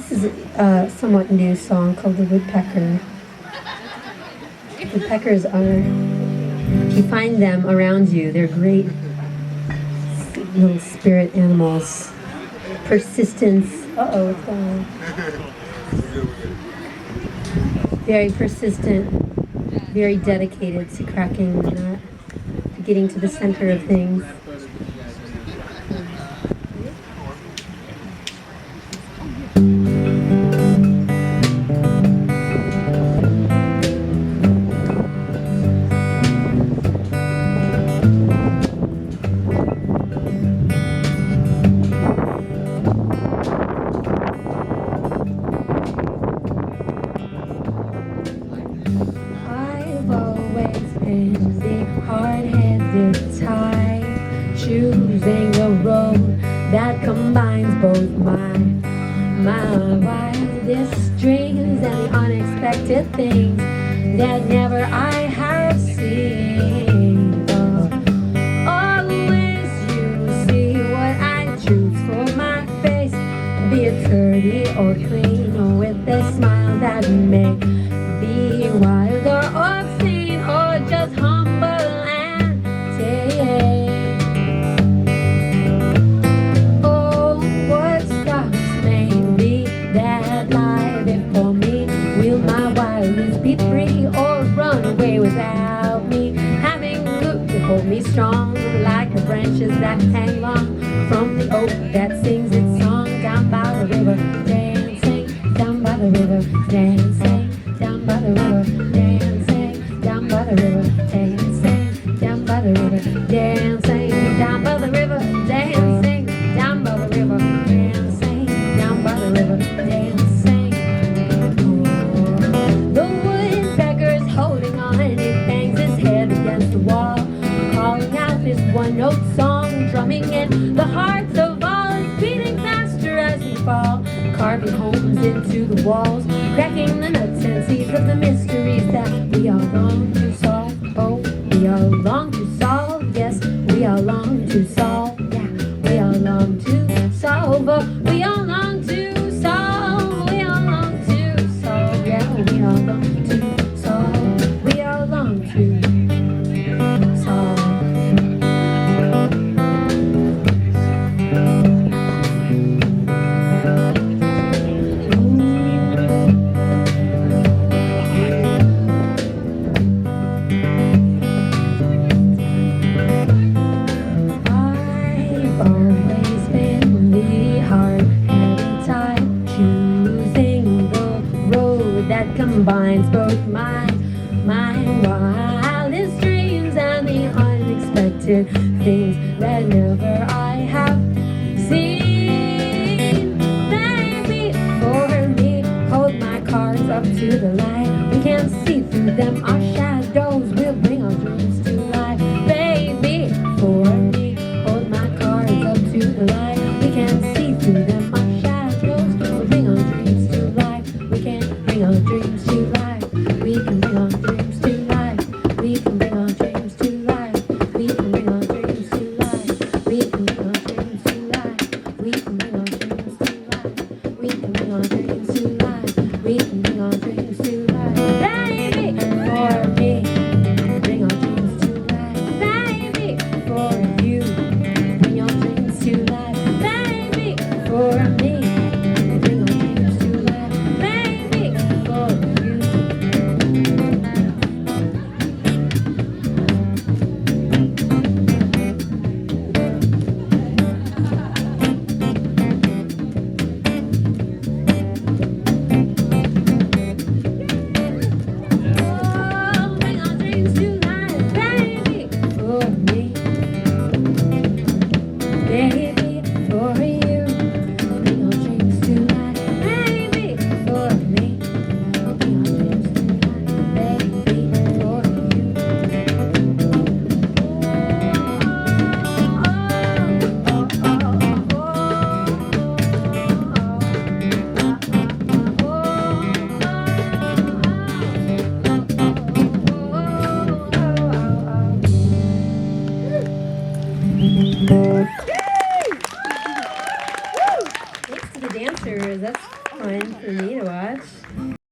This is a somewhat new song called the Woodpecker. Woodpeckers are, if you find them around you, they're great little spirit animals. Persistence, what's going on? Very persistent, very dedicated to cracking the nut, to getting to the center of things. Choosing a road that combines both my wildest dreams and the unexpected things that never I have seen. Always you see what I choose for my face, be it dirty or clean, or with a smile that may be wild or obscene, or just humble and tame. Be free or run away without me, having look to hold me strong like the branches that hang long from the oak that sings its song down by the river, dancing down by the river, dancing down by the river, dancing down by the river, dancing down by the river, dancing down by the river, dancing down by the river, dancing down by the river, dancing. One note song drumming in the hearts of all, beating faster as we fall, carving homes into the walls, cracking the nuts and seeds of the mysteries that we all long to solve. Oh, we all long to solve. Yes, we all long to solve. Yeah, we all long to solve. Oh, we all long to solve. We all long to solve. Yeah, we all long to solve. We all long to solve. Combines both my wildest dreams and the unexpected things that never I have seen. Baby, for me, hold my cards up to the light. We can't see through them, our shadows will bring our dreams to life. Baby, for me, hold my cards up to the light. We can't see through them, our shadows will bring our dreams to life. We can't bring our dreams to life. We can bring our dreams to life. We can bring our dreams to life. We can bring our dreams to life. We can bring our dreams to the dancers. That's fun for me to watch.